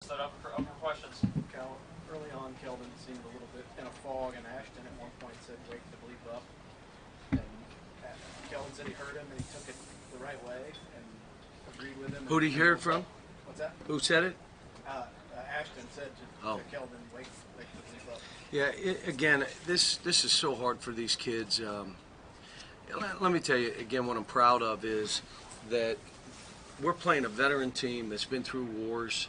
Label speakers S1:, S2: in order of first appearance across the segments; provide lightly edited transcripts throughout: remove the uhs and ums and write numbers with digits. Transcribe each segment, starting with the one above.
S1: Set up for questions.
S2: Early on, Keldon seemed a little bit in a fog, and Ashton at one point said, "Wake the bleep up." And Keldon said he heard him and he took it the right way and agreed with him.
S3: Who did he hear it from?
S2: What's that?
S3: Who said it?
S2: Ashton said to Keldon, "Wake the bleep up."
S3: Yeah. Again, this is so hard for these kids. Let me tell you again, what I'm proud of is that we're playing a veteran team that's been through wars,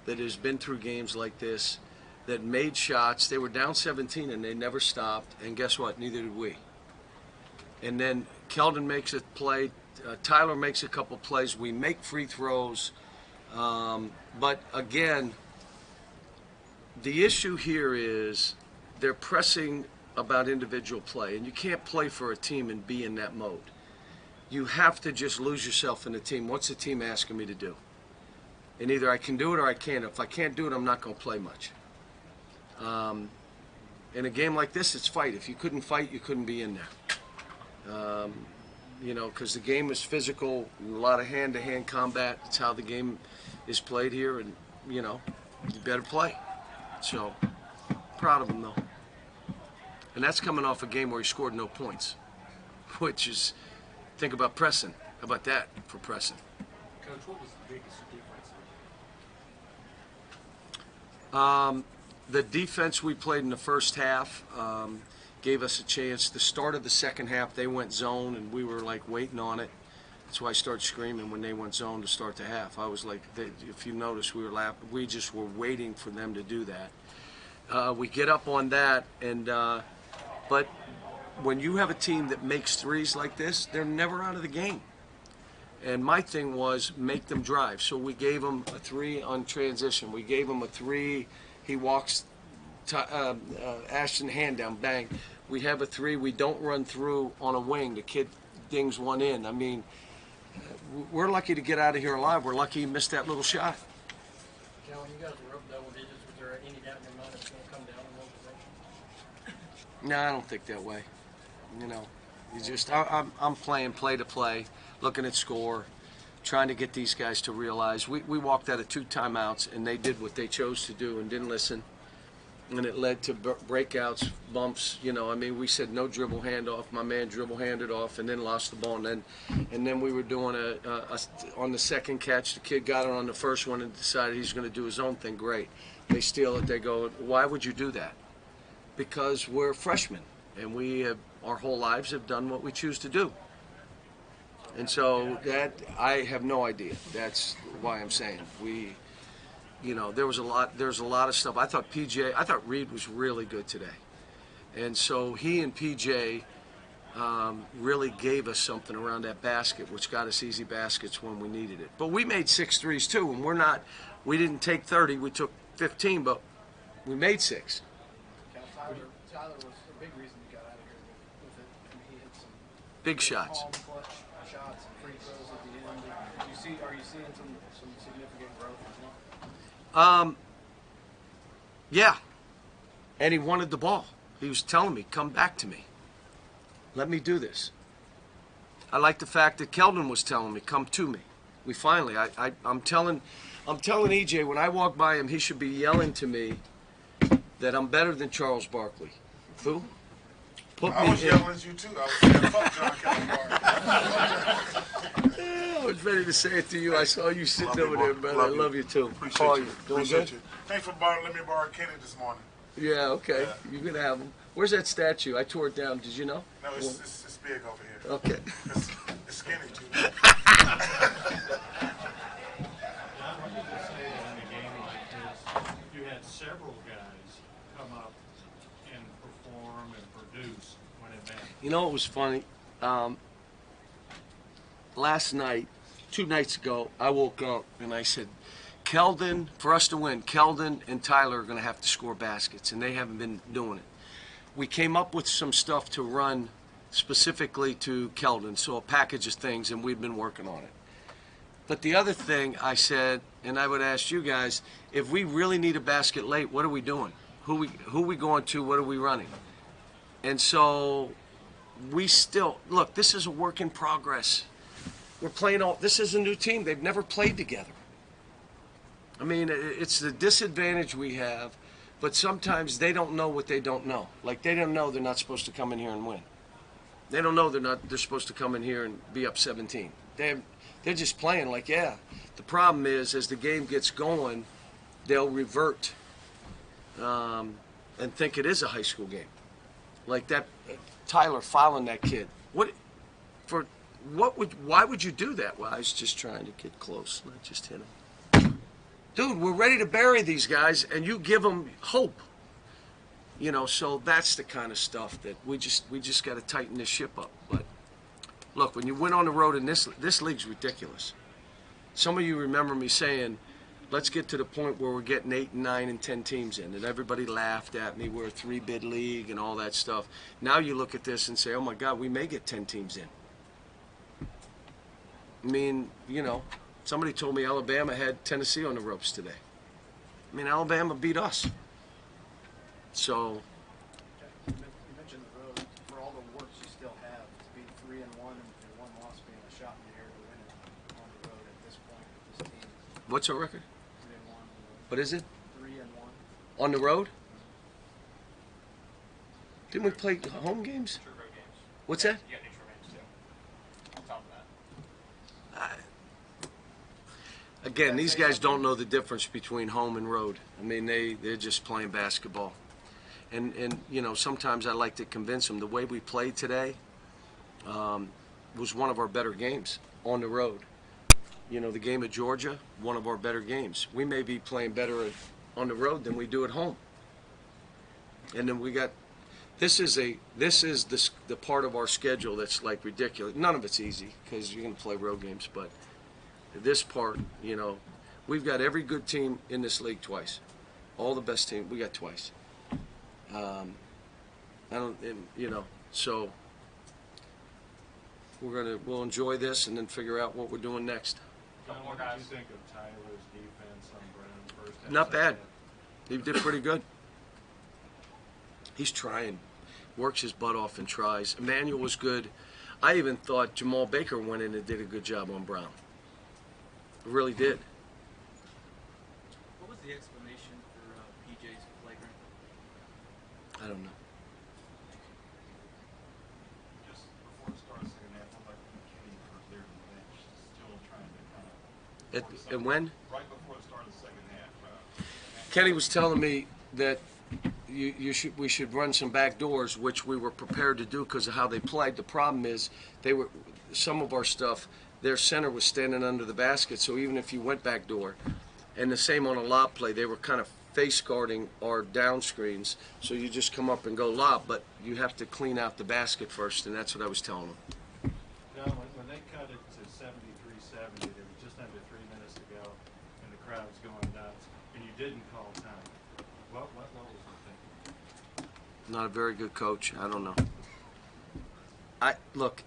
S3: that has been through games like this, that made shots. They were down 17 and they never stopped. And guess what? Neither did we. And then Keldon makes a play. Tyler makes a couple plays. We make free throws. But again, the issue here is they're pressing about individual play. And you can't play for a team and be in that mode. You have to just lose yourself in the team. What's the team asking me to do? And either I can do it or I can't. If I can't do it, I'm not going to play much. In a game like this, it's fight. If you couldn't fight, you couldn't be in there. Because the game is physical, a lot of hand-to-hand combat. It's how the game is played here, and, you better play. So, proud of him, though. And that's coming off a game where he scored no points, which is, think about pressing. How about that for pressing?
S1: Coach, what was the biggest difference?
S3: The defense we played in the first half gave us a chance. The start of the second half, they went zone, and we were like waiting on it. That's why I started screaming when they went zone to start the half. I was like, if you notice, we were laughing. We just were waiting for them to do that. We get up on that, and but when you have a team that makes threes like this, they're never out of the game. And my thing was make them drive. So we gave them a three on transition. We gave them a three. He walks Ashton hand down, bang. We have a three. We don't run through on a wing. The kid dings one in. I mean, we're lucky to get out of here alive. We're lucky he missed that little shot.
S2: Cal, when you guys were up double digits, was there any doubt in your mind it's going to come down in one possession?
S3: No, I don't think that way. You just I'm playing play to play, looking at score, trying to get these guys to realize we walked out of 2 timeouts and they did what they chose to do and didn't listen, and it led to breakouts, bumps. We said no dribble handoff. My man dribble handed off and then lost the ball, and then we were doing on the second catch. The kid got it on the first one and decided he's going to do his own thing. Great, they steal it. They go, why would you do that? Because we're freshmen and we have our whole lives have done what we choose to do. And so that, I have no idea. That's why I'm saying there's a lot of stuff. I thought Reed was really good today. And so he and PJ really gave us something around that basket, which got us easy baskets when we needed it. But we made 6 threes too, and we didn't take 30, we took 15, but we made 6.
S2: Tyler was a big reason you got out of here with it. He hit some
S3: big shots.
S2: Clutch shots and free throws at the end. Are you seeing some significant growth in him?
S3: Yeah. And he wanted the ball. He was telling me, come back to me. Let me do this. I like the fact that Keldon was telling me, come to me. We finally, I'm telling EJ when I walk by him, he should be yelling to me that I'm better than Charles Barkley. Who?
S4: I was yelling at you too. I was saying, fuck John Calipari.
S3: I was ready to say it to you. I saw you sitting over there, brother. I love you too.
S4: Appreciate you.
S3: Doing
S4: Appreciate
S3: good?
S4: you. Thanks for letting me borrow Kenny this morning.
S3: Yeah, okay.
S4: Yeah.
S3: You can have him. Where's that statue? I tore it down. Did you know?
S4: No, it's big over here.
S3: Okay.
S4: It's skinny too.
S1: In a game like this, you had several guys come up and perform and produce when it mattered.
S3: It was funny. Last night, 2 nights ago, I woke up and I said, Keldon, for us to win, Keldon and Tyler are going to have to score baskets, and they haven't been doing it. We came up with some stuff to run specifically to Keldon, so a package of things, and we've been working on it. But the other thing I said, and I would ask you guys, if we really need a basket late, what are we doing? Who we going to? What are we running? And so we still, look, this is a work in progress. We're playing this is a new team. They've never played together. I mean, it's the disadvantage we have, but sometimes they don't know what they don't know. Like, they don't know they're not supposed to come in here and win. They don't know they're supposed to come in here and be up 17. They're just playing like, yeah. The problem is, as the game gets going, they'll revert and think it is a high school game. Like that, Tyler fouling that kid. Why would you do that? Well, I was just trying to get close. I just hit him. Dude, we're ready to bury these guys, and you give them hope. You know, so that's the kind of stuff that we just got to tighten this ship up. But look, when you win on the road in this league's ridiculous. Some of you remember me saying, let's get to the point where we're getting 8 and 9 and 10 teams in, and everybody laughed at me. We're a 3-bid league and all that stuff. Now you look at this and say, oh my God, we may get 10 teams in. I mean, you know, somebody told me Alabama had Tennessee on the ropes today. I mean, Alabama beat us. So.
S2: You mentioned the road. For all the warts you still have, to be 3-1 and one loss being a shot in the air to win it on the road at this point with this team.
S3: What's our record?
S2: 3-1 on the road.
S3: What is it?
S2: 3-1.
S3: On the road? Didn't we play home games?
S5: True road games.
S3: What's that?
S5: You got neutral games too. On top of that.
S3: Again, these guys don't know the difference between home and road. I mean, they're just playing basketball. And you know, sometimes I like to convince them the way we played today was one of our better games on the road. You know, the game at Georgia, one of our better games. We may be playing better on the road than we do at home. And then we got this is the part of our schedule that's like ridiculous. None of it's easy because you're going to play road games, but this part, you know, we've got every good team in this league twice. All the best team we got twice. You know, so we'll enjoy this and then figure out what we're doing next.
S1: John, what did you think of Tyler's defense on Brown first half?
S3: Not bad. He did pretty good. He's trying, works his butt off and tries. Emmanuel was good. I even thought Jamal Baker went in and did a good job on Brown. Really did.
S6: What was the explanation for PJ's flagrant?
S3: I don't know.
S7: Just before the start of the second half, looked like Kenny was there on the bench, still trying to kind of.
S3: And when?
S7: Right before the start of the second half.
S3: Kenny was telling me that we should run some back doors, which we were prepared to do because of how they played. The problem is some of our stuff. Their center was standing under the basket, so even if you went back door, and the same on a lob play, they were kind of face guarding our down screens, so you just come up and go lob, but you have to clean out the basket first, and that's what I was telling them.
S1: John, when they cut it to 73-70, there was just under 3 minutes to go, and the crowd's going nuts, and you didn't call time. What was the thinking?
S3: Not a very good coach. I don't know. Look,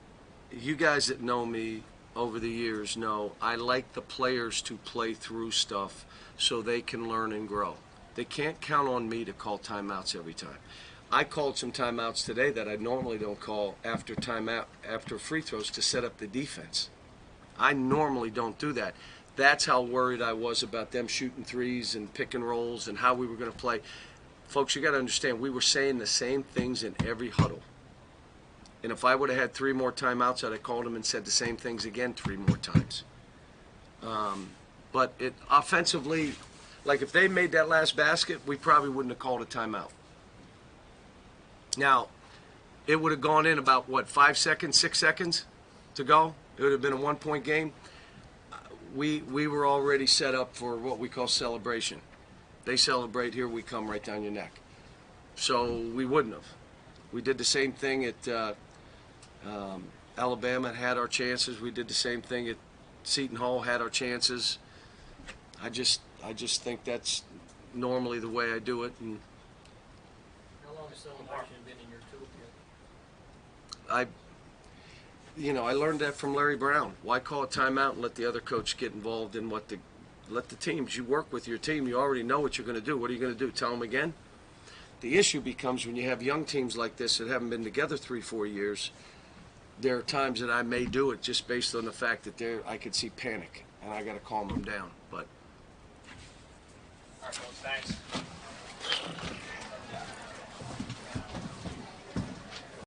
S3: you guys that know me over the years know I like the players to play through stuff so they can learn and grow. They can't count on me to call timeouts every time. I called some timeouts today that I normally don't call after free throws to set up the defense. I normally don't do that. That's how worried I was about them shooting threes and pick and rolls and how we were going to play. Folks, you got to understand, we were saying the same things in every huddle. And if I would have had 3 more timeouts, I'd have called them and said the same things again 3 more times. But offensively, like if they made that last basket, we probably wouldn't have called a timeout. Now, it would have gone in about, 5 seconds, 6 seconds to go? It would have been a 1-point game. We were already set up for what we call celebration. They celebrate, here we come right down your neck. So we wouldn't have. We did the same thing at Alabama, had our chances. We did the same thing at Seton Hall, had our chances. I just think that's normally the way I do it. And
S6: How long has celebration been in your toolkit?
S3: I learned that from Larry Brown. Why call a timeout and let the other coach get involved in let the teams, you work with your team, you already know what you're going to do. What are you going to do, tell them again? The issue becomes when you have young teams like this that haven't been together 3-4 years, there are times that I may do it just based on the fact that I could see panic, and I got to calm them down. But
S5: All right, folks, thanks.